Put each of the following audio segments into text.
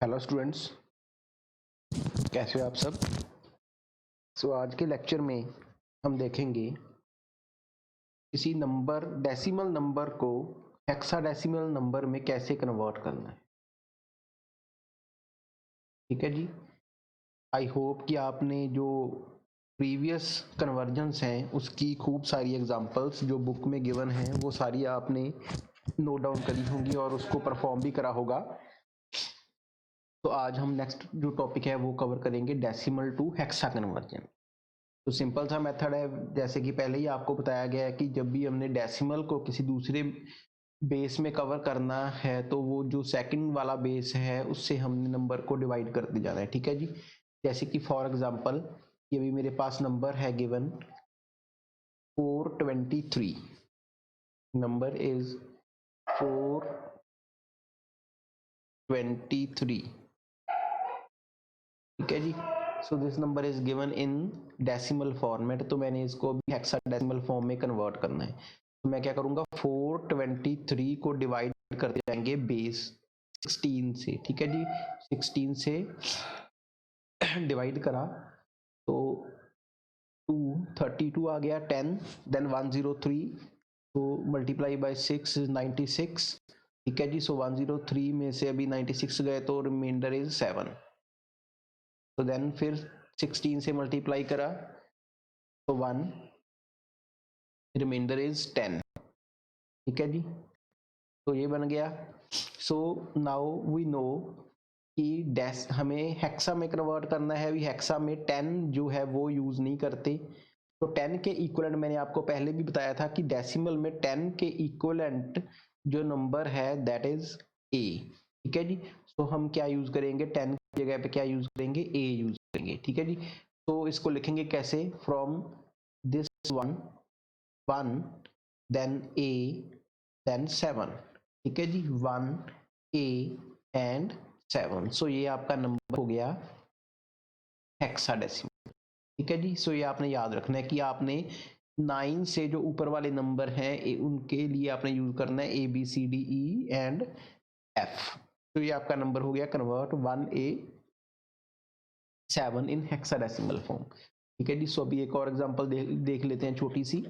Hello students, कैसे हो आप सब। आज के लेक्चर में हम देखेंगे किसी नंबर डेसिमल नंबर को हेक्साडेसिमल नंबर में कैसे कन्वर्ट करना है। ठीक है जी। आई होप कि आपने जो प्रीवियस कन्वर्जन्स हैं उसकी खूब सारी एग्जांपल्स जो बुक में गिवन हैं वो सारी आपने नोट डाउन करी होंगी और उसको परफॉर्म भी करा होगा। तो आज हम नेक्स्ट जो टॉपिक है वो कवर करेंगे डेसिमल टू हेक्सा कन्वर्जन। तो सिंपल सा मेथड है, जैसे कि पहले ही आपको बताया गया है कि जब भी हमने डेसिमल को किसी दूसरे बेस में कवर करना है तो वो जो सेकंड वाला बेस है उससे हमने नंबर को डिवाइड करते जाना है। ठीक है जी। जैसे कि फॉर एग्जांपल ये भी मेरे पास नंबर है गिवन 423। Number is 423। ठीक है जी। So this number is given in decimal format, तो मैंने इसको भी हेक्साडेसिमल फॉर्म में कन्वर्ट करना है। तो मैं क्या करूंगा, 423 को डिवाइड करते जाएंगे बेस 16 से। ठीक है जी। 16 से डिवाइड करा तो 232 आ गया, 10 देन 103, तो मल्टीप्लाई बाय 6 इज 96। ठीक है जी। सो 103 में से अभी 96 गए तो रिमाइंडर इज 7। तो देन फिर 16 से मल्टीप्लाई करा तो 1, रिमाइंडर इज 10। ठीक है जी। तो ये बन गया। सो नाउ वी नो कि हमें हेक्सा में कन्वर्ट करना है। अभी हेक्सा में 10 जो है वो यूज नहीं करते। तो 10 के इक्वलेंट मैंने आपको पहले भी बताया था कि डेसिमल में 10 के इक्वलेंट जो नंबर है दैट इज ए। ठीक है जी। तो हम क्या यूज करेंगे, 10 की जगह पे क्या यूज करेंगे, ए यूज करेंगे। ठीक है जी। तो इसको लिखेंगे कैसे, from this one 1 then A then 7। ठीक है जी। 1 ए एंड 7। सो ये आपका नंबर हो गया हेक्साडेसिमल। ठीक है जी। सो ये आपने याद रखना है कि आपने 9 से जो ऊपर वाले नंबर हैं उनके लिए आपने यूज करना है A B C D E and F. तो ये आपका नंबर हो गया कन्वर्ट 1A 7 इन हेक्साडेसिमल फॉर्म। ठीक है जी। सो अभी एक और एग्जांपल देख लेते हैं छोटी सी।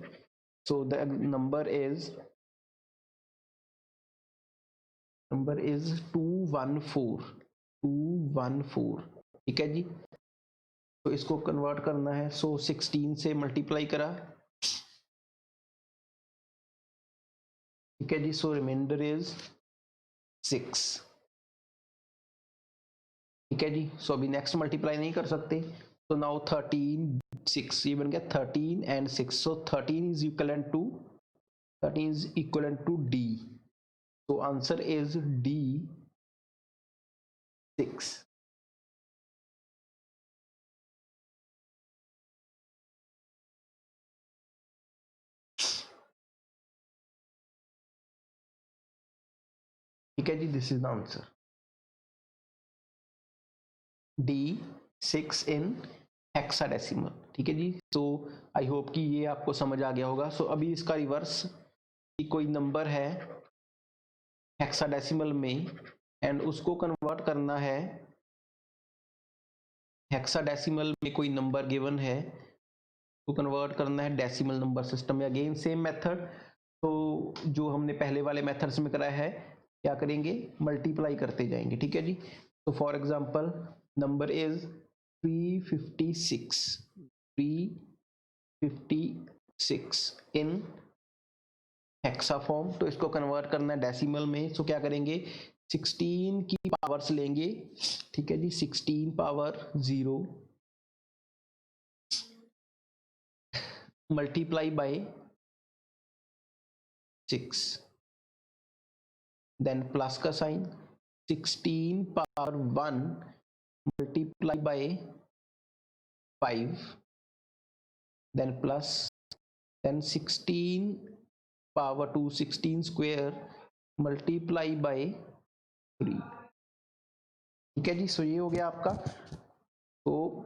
So the number is 214। ठीक है जी। तो इसको कन्वर्ट करना है। सो 16 से मल्टीप्लाई करा। ठीक है जी। सो रिमाइंडर इज 6। ठीक है जी। सो अभी नेक्स्ट मल्टीप्लाई नहीं कर सकते। तो नाउ 13 6, ये बन गया 13 and 6। So 13 is equivalent to D. तो आंसर इज डी 6। ठीक है जी। This is the answer D6 in hexadecimal. ठीक है जी। तो आई होप कि ये आपको समझ आ गया होगा। सो अभी इसका रिवर्स, कि कोई नंबर है हेक्साडेसिमल में एंड उसको कन्वर्ट करना है, हेक्साडेसिमल में कोई नंबर गिवन है तो कन्वर्ट करना है डेसिमल नंबर सिस्टम में। अगेन सेम मेथड, तो जो हमने पहले वाले मेथड्स में कराया है, क्या करेंगे, मल्टीप्लाई करते जाएंगे। ठीक है जी। तो for example number is 356 in hexa form. तो इसको कन्वर्ट करना है डेसिमल में। सो क्या करेंगे, 16 की पावर्स लेंगे। ठीक है जी। 16 power 0 multiply by 6, then plus का sign, 16 power 1 multiply by 5, then plus, then 16 power 2 16 square multiply by 3। ठीक है जी। सो ये हो गया आपका। तो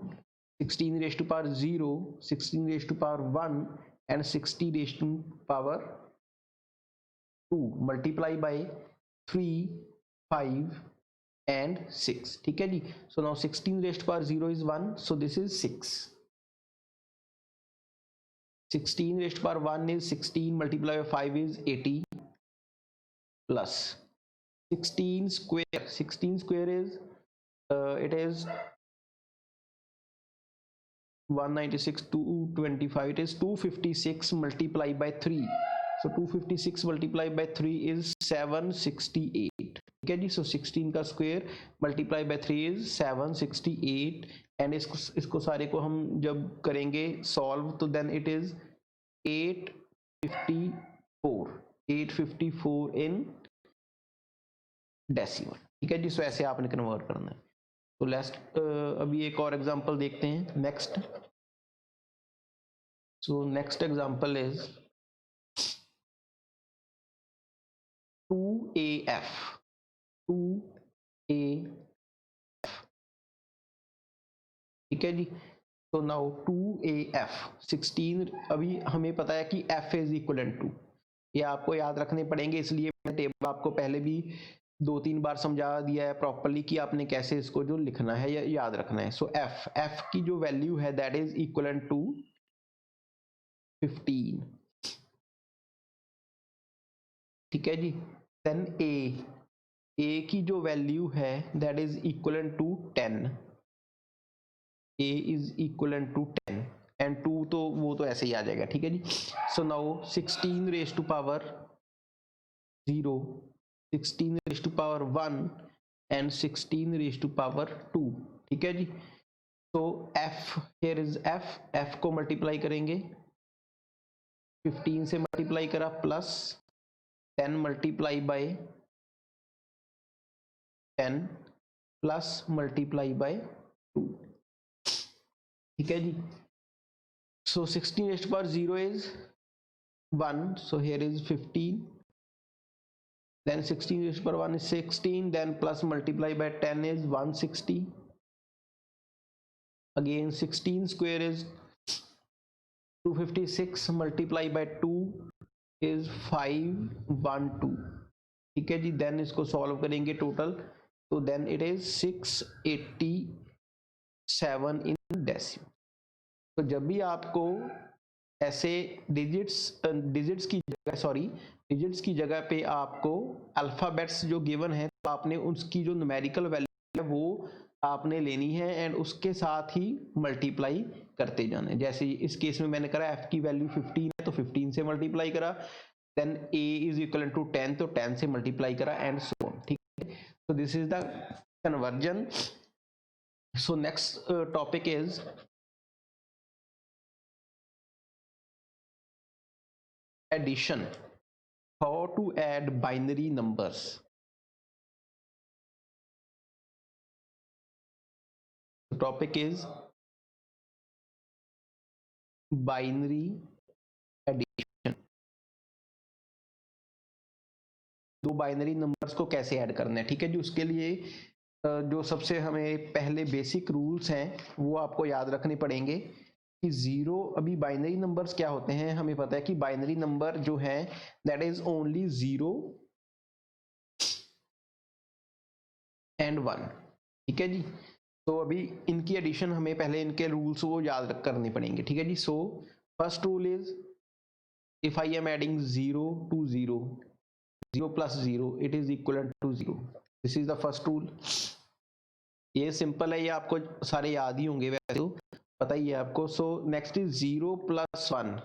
16 raise to power 0, 16 raise to power 1 and 60 raise to power 2 multiply by 3 5 and 6, ठीक है जी। So now 16 raised power 0 is 1, so this is 6। 16 raised power 1 is 16 multiplied by 5 is 80 plus 16 square. 16 square is it is 196, 225, it is 256 multiplied by 3, so 256 multiplied by 3 is 768, ठीक है जी। so 16 का square multiplied by 3 is 768 and इसको सारे को हम जब करेंगे solve तो then it is 854 in decimal, ठीक है जी। सो ऐसे आपने कन्वर्ट करना है। तो लेट्स अभी एक और एग्जांपल देखते हैं next. So next example is 2AF 2AF, ठीक है जी। तो नाउ 2AF 16, अभी हमें पता है कि F इज इक्वलेंट टू, ये आपको याद रखने पड़ेंगे, इसलिए मैं टेबल आपको पहले भी 2-3 बार समझा दिया है प्रॉपर्ली कि आपने कैसे इसको जो लिखना है या याद रखना है। सो F की जो वैल्यू है दैट इज इक्वलेंट टू 15, ठीक है जी। देन A की जो वैल्यू है that is equivalent to 10, A is equivalent to 10 and 2 तो वो तो ऐसे ही आ जाएगा, ठीक है जी। So now 16 raise to power 0, 16 raise to power 1 and 16 raise to power 2, ठीक है जी। तो F हियर इज F को मल्टीप्लाई करेंगे, 15 से मल्टीप्लाई करा plus 10 multiply by 10 plus multiply by 2, ठीक है जी। So 16 raise to power 0 is 1, so here is 15, then 16 raised to power 1 is 16, then plus multiply by 10 is 160, again 16 square is 256 multiply by 2 is 512, ठीक है जी। Then इसको solve करेंगे total, तो then it is 687 in decimal. तो जब भी आपको ऐसे डिजिट्स की जगह पे आपको अल्फाबेट्स जो गिवन है तो आपने उसकी जो न्यूमेरिकल वैल्यू है वो आपने लेनी है एंड उसके साथ ही मल्टीप्लाई करते जाना है। जैसे इस केस में मैंने करा F की वैल्यू 15 है तो 15 से मल्टीप्लाई करा, then A is equal to 10 तो 10 से मल्टीप्लाई करा एंड सो ऑन, ठीक है। so this is the conversion. So next topic is addition, how to add binary numbers. The topic is binary addition. दो बाइनरी नंबर्स को कैसे add करना है, ठीक है जी। उसके लिए जो सबसे हमें पहले बेसिक रूल्स हैं वो आपको याद रखने पड़ेंगे कि जीरो, अभी बाइनरी नंबर्स क्या होते हैं हमें पता है कि बाइनरी नंबर जो है दैट इज ओनली 0 एंड 1, ठीक है जी। तो अभी इनकी एडिशन हमें पहले इनके रूल्स वो याद करने पड़ेंगे, ठीक है जी। So first rule is if I am adding 0 to 0, 0 plus 0 it is equivalent to 0, this is the first rule. ये सिंपल है, ये आपको सारे याद ही होंगे वैसे तो पता ही है आपको। So next is 0 plus 1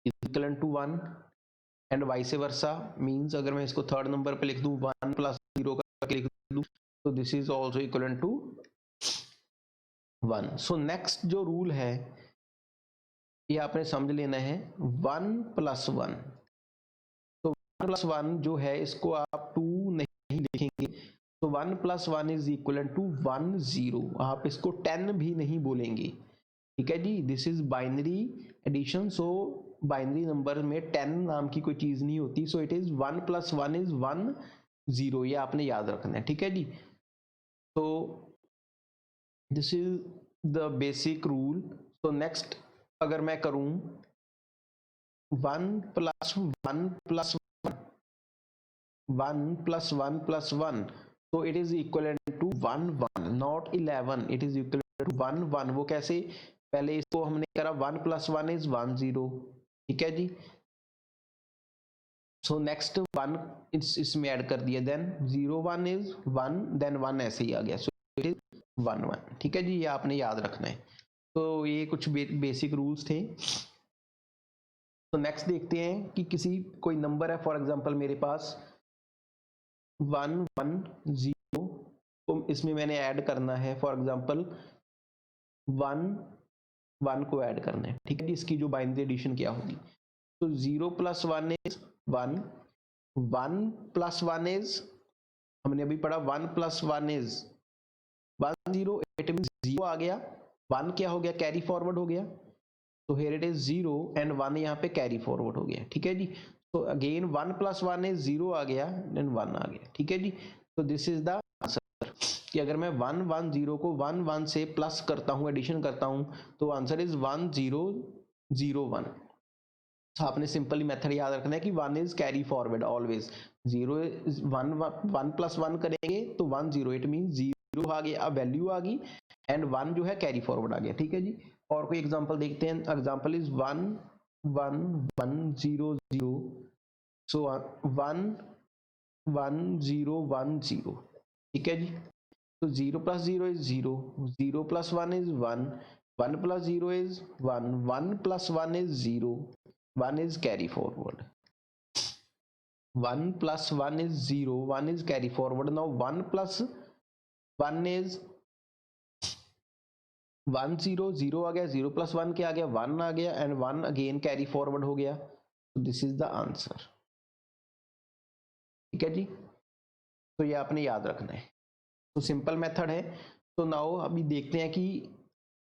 is equivalent to 1 and vice versa, means अगर मैं इसको थर्ड नंबर पे लिख दूं 1 plus 0 करके लिख दूं तो this is also equivalent to 1। So next जो रूल है ये आपने समझ लेना है, 1 plus 1, तो 1 plus 1 जो है इसको आप 2 नहीं लिखेंगे, तो 1 plus 1 इज इक्वलेंट टू 1 0, आप इसको 10 भी नहीं बोलेंगे, ठीक है जी। This is binary addition, so binary number में 10 नाम की कोई चीज नहीं होती, so it is 1 plus 1 is 1 0, ये आपने याद रखना है, ठीक है जी। तो this is the basic rule. तो नेक्स्ट अगर मैं करूं 1 plus 1 plus 1 plus 1 plus 1, so it is equivalent to 1 1, not 11, it is equivalent to 1 1. वो कैसे, पहले इसको हमने करा 1 plus 1 is 1 0, ठीक है जी. सो नेक्स्ट 1 इसमें ऐड कर दिया, देन 0 1 इज 1, देन 1 ऐसे ही आ गया, सो इट इज 1 1, ठीक है जी. ये आपने याद रखना है. तो ये कुछ बेसिक रूल्स थे. तो नेक्स्ट देखते हैं कि किसी कोई नंबर है, फॉर एग्जांपल मेरे पास 1 1 0, तो इसमें मैंने ऐड करना है फॉर एग्जांपल 1 1 को ऐड करना है, ठीक है जी. इसकी जो बाइनरी एडिशन क्या होगी, तो 0 plus 1 इज 1, 1 plus 1 इज, हमने अभी पढ़ा 1 plus 1 इज 1 0, इट मीन 0 आ गया, 1 क्या हो गया, कैरी फॉरवर्ड हो गया, तो हियर इट इज 0 एंड 1 यहाँ पे कैरी फॉरवर्ड हो गया, ठीक है जी. तो अगेन 1 plus 1 इज 0 आ गया एंड 1 आ गया, ठीक है जी. तो दिस इज द आंसर कि अगर मैं 1 1 0 को 1 1 से प्लस करता हूँ, एडिशन करता हूँ, तो आंसर इज 1 0 0 1. तो आपने सिंपली मेथड याद रखना है कि 1 is carry forward always, 0 1 1 plus 1 करेंगे तो 1 0, इट मीन 0 आ गया, वैल्यू आ गई, एंड 1 जो है कैरी फॉरवर्ड आ गया, ठीक है जी. और कोई एग्जांपल देखते हैं. एग्जांपल इज 1 1 1 0 0, सो 1 1 0 1 0, ठीक है जी. तो 0 plus 0 is 0, 0 plus 1 is 1, 1 plus 0 is 1, 1 plus 1 is 0, 1 is carry forward. 1 plus 1 is 0, 1 is carry forward. Now 1 plus 1 is 1 0, 0 आ गया, 0 plus 1 क्या आ गया, 1 आ गया, एंड 1 अगेन कैरी फॉरवर्ड हो गया. दिस इज द आंसर, ठीक है जी. तो ये आपने याद रखना है. तो सिंपल मेथड है. तो नाउ अभी देखते हैं कि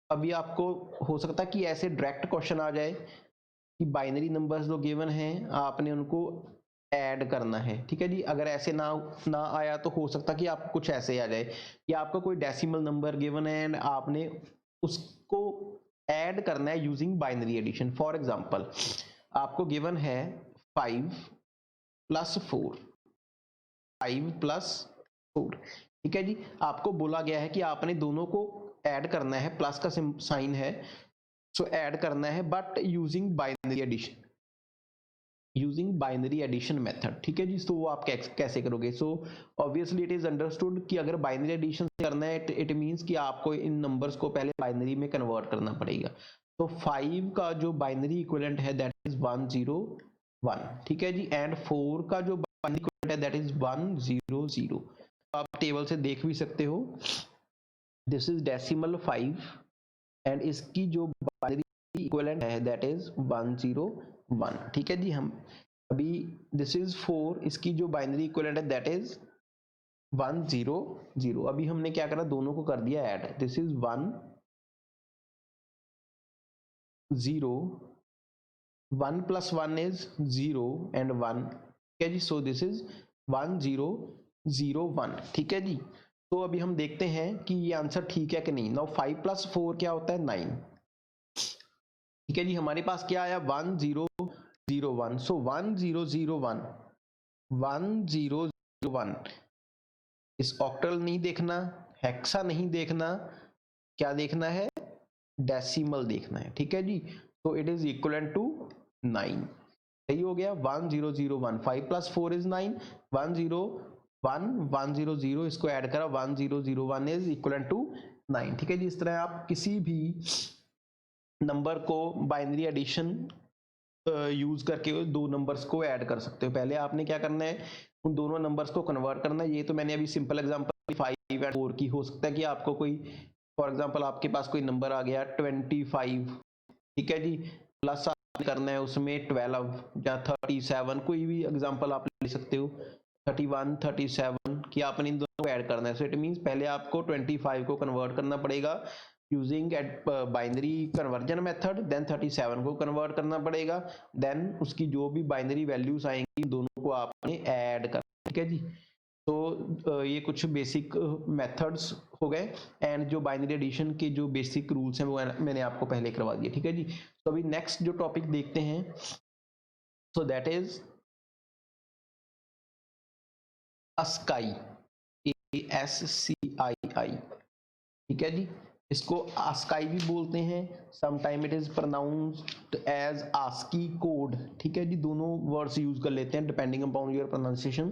अभी आपको हो सकता है कि ऐसे डायरेक्ट क्वेश्चन आ जाए कि बाइनरी नंबर्स जो गिवन हैं आपने उनको ऐड करना है, ठीक है जी. अगर ऐसे ना आया तो हो सकता कि आपको कुछ ऐसे आ जाए कि आपको कोई डेसिमल नंबर गिवन है एंड आपने उसको ऐड करना है using binary addition. For example आपको गिवन है 5 plus 4, 5 plus 4, ठीक है जी. आपको बोला गया है कि आपने दोनों को ऐड करना है, प्लस का साइन है, सो ऐड करना है, but using binary addition, using binary addition method, ठीक है जी. तो वो आप कैसे करोगे. So obviously it is understood कि अगर बाइनरी एडिशन करना है, इट मींस कि आपको इन नंबर्स को पहले बाइनरी में कन्वर्ट करना पड़ेगा. तो 5 का जो बाइनरी इक्विवेलेंट है दैट इज 1 0 1, ठीक है जी. एंड 4 का जो बाइनरी इक्विवेलेंट है दैट इज 1 0 0. आप टेबल से देख भी सकते हो, दिस इज डेसिमल 5 एंड इसकी जो बाइनरी इक्विवेलेंट है दैट इज 1 0 1, ठीक है जी. हम अभी दिस इज 4, इसकी जो बाइनरी इक्विवेलेंट है दैट इज 1 0 0. अभी हमने क्या करा, दोनों को कर दिया add. This is 1 0, 1 plus 1 is 0 and 1, ठीक है जी. सो दिस इज 1 0 0 1, ठीक है जी. तो अभी हम देखते हैं कि ये आंसर ठीक है कि नहीं. नाउ 5 plus 4 क्या होता है, 9, ठीक है जी. हमारे पास क्या आया, 1 0 0 1, सो 1 0 0 1, 1 0 0 1. इस ऑक्टल नहीं देखना, हेक्सा नहीं देखना, क्या देखना है, डेसिमल देखना है, ठीक है जी. तो इट इज इक्वलेंट टू 9, सही हो गया. 1 0 0 1, 5 plus 4 is 9, 1 0 1 1 0 0, इसको ऐड करा 1 0 0 1 इज इक्वलेंट टू 9, ठीक है जी. इस तरह आप किसी भी नंबर को बाइनरी एडिशन यूज करके दो नंबर्स को ऐड कर सकते हो. पहले आपने क्या करना है, उन दोनों नंबर्स को कन्वर्ट करना है. ये तो मैंने अभी सिंपल एग्जांपल 5 एंड 4 की, हो सकता है कि आपको कोई, फॉर एग्जांपल आपके पास कोई नंबर आ गया 25, ठीक है जी, प्लस करना है उसमें 12 या 37, कोई भी एग्जांपल आप ले सकते हो, 31 37 कि आपने इन दोनों को ऐड करना है. सो इट मींस पहले आपको 25 को कन्वर्ट करना पड़ेगा using binary conversion method, then 37 को कन्वर्ट करना पड़ेगा, देन उसकी जो भी बाइनरी वैल्यूज आएंगी दोनों को आपने ऐड करना, ठीक है जी. तो ये कुछ बेसिक मेथड्स हो गए, एंड जो बाइनरी एडिशन के जो बेसिक रूल्स हैं वो मैंने आपको पहले करवा दिए, ठीक है जी. तो अभी नेक्स्ट जो टॉपिक देखते हैं, so that is ASCII, ASCII, ठीक है जी, इसको ASCII भी बोलते हैं, sometime it is pronounced as ASCII code, ठीक है जी, दोनों वर्ड्स यूज कर लेते हैं डिपेंडिंग अपॉन योर प्रोनाउंसिएशन।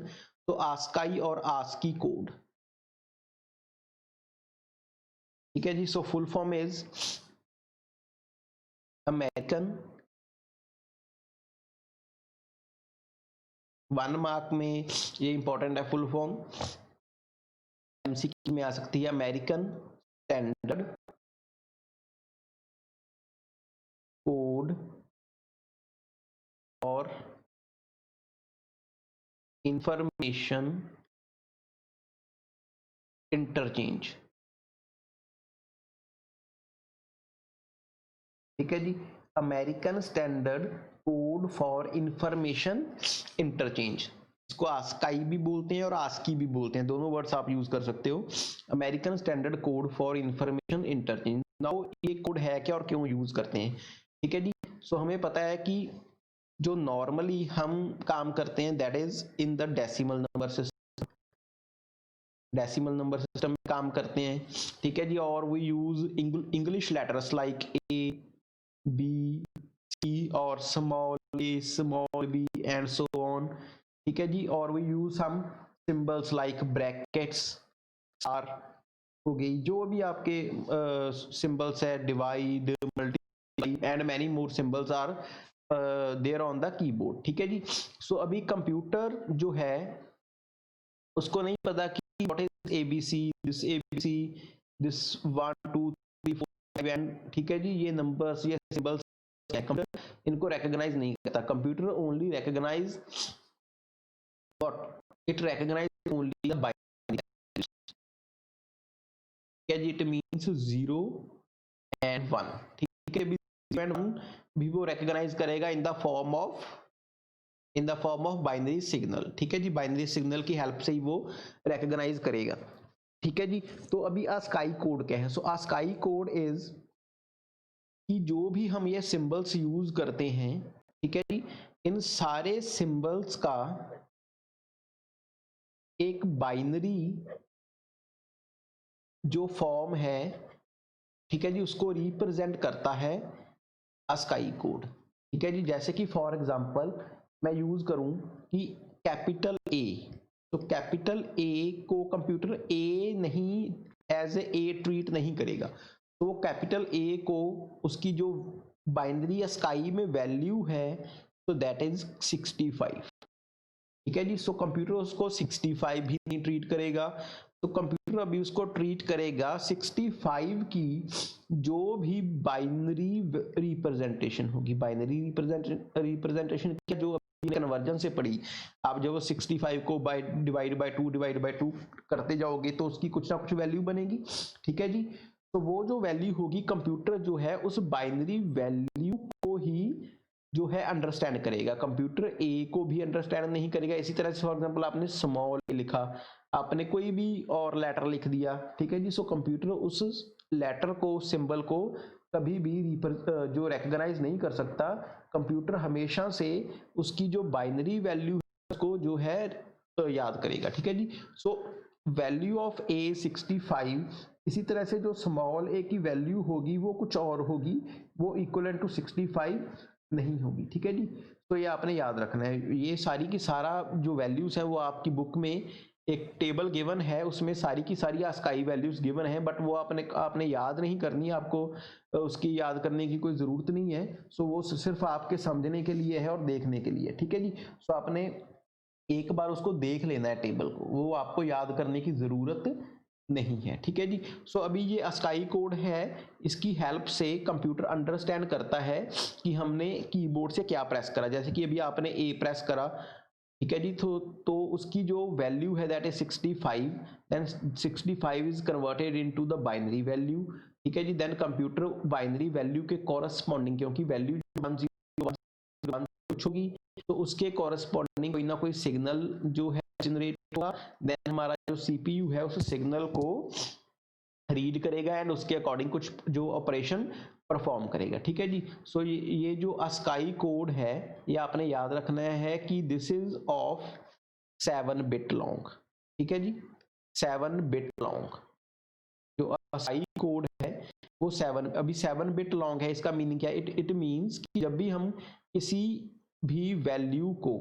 तो ASCII और ASCII कोड, ठीक है जी। So full form is American, 1 mark में ये इंपॉर्टेंट है फुल फॉर्म, एमसीक्यू में आ सकती है, अमेरिकन स्टैंडर्ड कोड और इंफॉर्मेशन इंटरचेंज, ठीक है जी, American standard code for information interchange, इसको ASCII भी बोलते हैं और ASCII भी बोलते हैं, दोनों वर्ड्स आप यूज कर सकते हो। American standard code for information interchange. Now ये कोड है क्या और क्यों यूज करते हैं, ठीक है जी। सो हमें पता है कि जो नॉर्मली हम काम करते हैं that is in the decimal number system, decimal number system में काम करते हैं, ठीक है जी। और we use English letters like A B C और small A small B and so on, ठीक है जी। और we use some symbols like brackets are हो गई, जो भी आपके सिंबल्स है, divide, multiply and many more symbols are there on the keyboard, ठीक है जी। सो अभी कंप्यूटर जो है उसको नहीं पता कि what is ABC, this 1 2 3 4 5 and, ठीक है जी, ये नंबर्स ये सिंबल्स कंप्यूटर इनको रिकॉग्नाइज नहीं करता, computer only recognise what, it recognise only the binary, ठीक है जी, इट मींस 0 एंड 1, ठीक है, 0 एंड 1 भी वो रिकॉग्नाइज करेगा in the form of binary signal, ठीक है जी, बाइनरी सिग्नल की हेल्प से ही वो रिकॉग्नाइज करेगा, ठीक है जी। तो अभी ASCII कोड क्या है, सो ASCII कोड इज कि जो भी हम ये सिंबल्स यूज करते हैं, ठीक है जी, इन सारे सिंबल्स का एक बाइनरी जो फॉर्म है, ठीक है जी, उसको रिप्रेजेंट करता है ASCII कोड, ठीक है जी। जैसे कि फॉर एग्जांपल मैं यूज करूं कि कैपिटल ए, तो कैपिटल ए को कंप्यूटर ए नहीं एज ए ट्रीट नहीं करेगा, तो वो कैपिटल ए को उसकी जो बाइनरी ASCII में वैल्यू है तो दैट इज 65, ठीक है जी। सो कंप्यूटर उसको 65 भी नहीं ट्रीट करेगा, तो कंप्यूटर अभी उसको ट्रीट करेगा 65 की जो भी बाइनरी रिप्रेजेंटेशन होगी, बाइनरी रिप्रेजेंटेशन जो कन्वर्जन से पड़ी, आप जब 65 को बाय डिवाइड बाय 2 करते जाओगे तो उसकी कुछ ना कुछ वैल्यू बनेगी, ठीक है जी। तो वो जो वैल्यू होगी कंप्यूटर जो है उस बाइनरी वैल्यू को ही जो है अंडरस्टैंड करेगा, कंप्यूटर ए को भी अंडरस्टैंड नहीं करेगा। इसी तरह से फॉर एग्जांपल आपने स्मॉल ए लिखा, आपने कोई भी और लेटर लिख दिया, ठीक है जी, सो कंप्यूटर उस लेटर को, सिंबल को कभी भी जो रिकॉग्नाइज नहीं कर सकता, कंप्यूटर हमेशा से उसकी जो बाइनरी वैल्यू है उसको जो है याद करेगा, ठीक है जी। सो वैल्यू ऑफ ए 65, इसी तरह से जो स्मॉल ए की वैल्यू होगी वो कुछ और होगी, वो इक्वलेंट टू 65 नहीं होगी, ठीक है जी। तो ये आपने याद रखना है, ये सारी की सारा जो वैल्यूज है वो आपकी बुक में एक टेबल गिवन है, उसमें सारी की सारी ASCII वैल्यूज गिवन है, बट वो आपने याद नहीं करनी, आपको उसकी याद करने की कोई ज़रूरत नहीं है। सो वो सिर्फ आपके समझने के लिए है और देखने के लिए, ठीक है जी। सो आपने एक बार उसको देख लेना है टेबल को, वो आपको याद करने की ज़रूरत नहीं है, ठीक है जी। सो अभी ये ASCII कोड है, इसकी हेल्प से कंप्यूटर अंडरस्टैंड करता है कि हमने कीबोर्ड से क्या प्रेस करा, जैसे कि अभी आपने ए प्रेस करा, ठीक है जी, तो उसकी जो वैल्यू है that is 65, then 65 is converted into the binary value, ठीक है जी। देन कंप्यूटर बाइनरी वैल्यू के कॉरस्पॉन्डिंग, क्योंकि वैल्यू 1 कुछ होगी तो उसके कॉरस्पॉन्डिंग कोई ना कोई सिग्नल जो है जनरेट होगा, देन हमारा जो CPU है उस सिग्नल को रीड करेगा एंड उसके अकॉर्डिंग कुछ जो ऑपरेशन परफॉर्म करेगा, ठीक है जी। सो ये जो ASCII कोड है ये आपने याद रखना है कि this is of 7 bit long, ठीक है जी, 7 बिट लॉन्ग। जो असाई कोड है वो 7 बिट लॉन्ग है। इसका मीनिंग क्या है? इट मीन्स कि जब भी हम किसी भी वैल्यू को,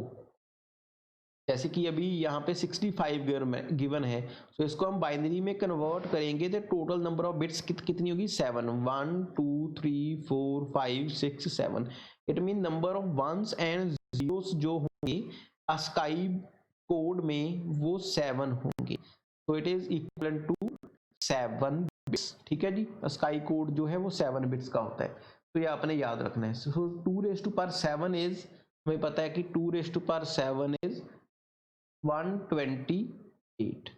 जैसे कि अभी यहाँ पे 65 गिवन है, तो इसको हम बाइनरी में कन्वर्ट करेंगे तो टोटल नंबर ऑफ बिट्स कितनी होगी? 7। 1 2 3 4 5 6 7। It mean number of ones and zeros जो होंगे अस्काई कोड में वो 7 होंगे। तो it is equal to 7 bits. ठीक है जी, अस्काई कोड जो है वो 7 बिट्स का होता है। तो ये आपने याद रखना है। सो 2⁻7 इज, हमें पता है कि 2⁻7 is 128।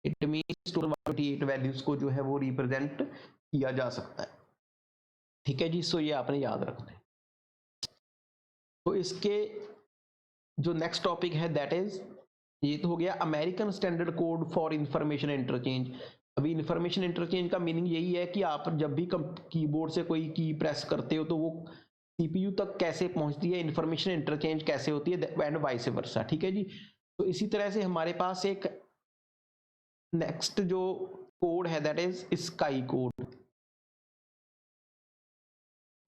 It means total 128 values को जो है वो रिप्रेजेंट किया जा सकता है। ठीक है जी, सो ये आपने याद रखना है। तो इसके जो नेक्स्ट टॉपिक है दैट इज, ये तो हो गया American standard code for information interchange. अभी इंफॉर्मेशन इंटरचेंज का मीनिंग यही है कि आप जब भी कीबोर्ड से कोई की प्रेस करते हो तो वो सीपीयू तक कैसे पहुंचती है, इंफॉर्मेशन इंटरचेंज कैसे होती है, एंड वाइस वर्सा। ठीक है जी, तो इसी तरह से हमारे पास एक नेक्स्ट जो कोड है दैट इज स्काई कोड।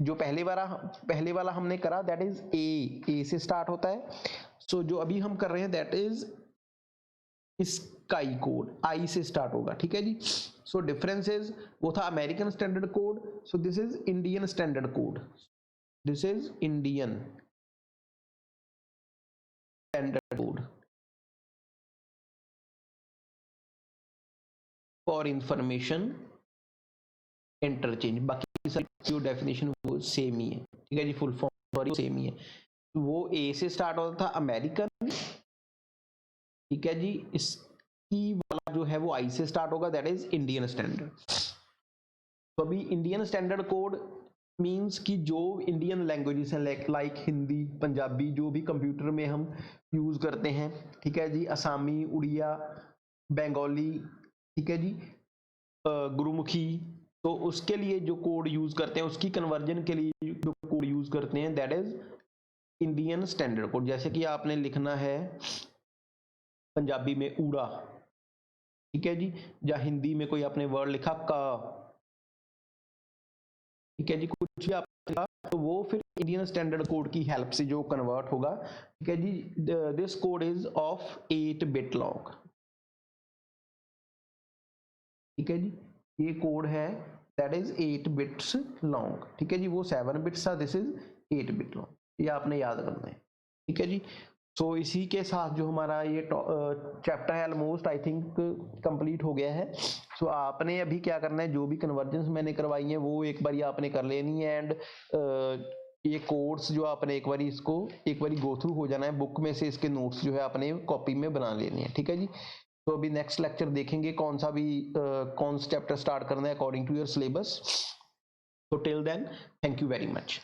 जो पहले वाला हमने करा दैट इज ए से स्टार्ट होता है। सो जो अभी हम कर रहे हैं दैट इज स्काई कोड, आई से स्टार्ट होगा। ठीक है जी, सो डिफरेंस इज, वो था American standard code, so this is Indian standard code. This is Indian standard code for information interchange. बाकी जो डेफिनेशन वो सेम ही है। ठीक है जी, फुल फॉर्म सेम ही है। वो ए से स्टार्ट होता था, अमेरिकन। ठीक है जी, इसकी वाला जो है वो आई से स्टार्ट होगा, दैट इज इंडियन स्टैंडर्ड। तो अभी इंडियन स्टैंडर्ड कोड मींस कि जो इंडियन लैंग्वेजेस हैं लाइक हिंदी, पंजाबी, जो भी कंप्यूटर में हम यूज करते हैं। ठीक है जी, असमी, उड़िया, बंगाली, ठीक है जी, गुरुमुखी, तो उसके लिए जो कोड यूज करते हैं, उसकी कन्वर्जन के लिए जो कोड यूज करते हैं that is Indian standard code. जैसे कि आपने लिखना है पंजाबी में ऊड़ा, ठीक है जी, या हिंदी में कोई आपने वर्ड लिखा का, ठीक है जी, कुछ भी आप लिखा तो वो फिर इंडियन स्टैंडर्ड कोड की हेल्प से जो कन्वर्ट होगा। ठीक है जी, this code is of 8 bit long. ठीक है जी, ये कोड है दैट इज 8 बिट्स लॉन्ग। ठीक है जी, वो 7 बिट्स था, दिस इज 8 बिट लॉन्ग। ये आपने याद करना है। ठीक है जी, सो इसी के साथ जो हमारा ये चैप्टर है ऑलमोस्ट आई थिंक कंप्लीट हो गया है। सो आपने अभी क्या करना है, जो भी कन्वर्जेंस मैंने करवाई है वो एक बार आपने कर लेनी है, एंड ये कोर्स जो आपने एक बार गो थ्रू हो जाना है। बुक में से इसके नोट्स जो है आपने कॉपी में बना लेने हैं। ठीक है जी, तो अभी नेक्स्ट लेक्चर देखेंगे कौन सा चैप्टर स्टार्ट करना है according to your syllabus. So till then, thank you very much.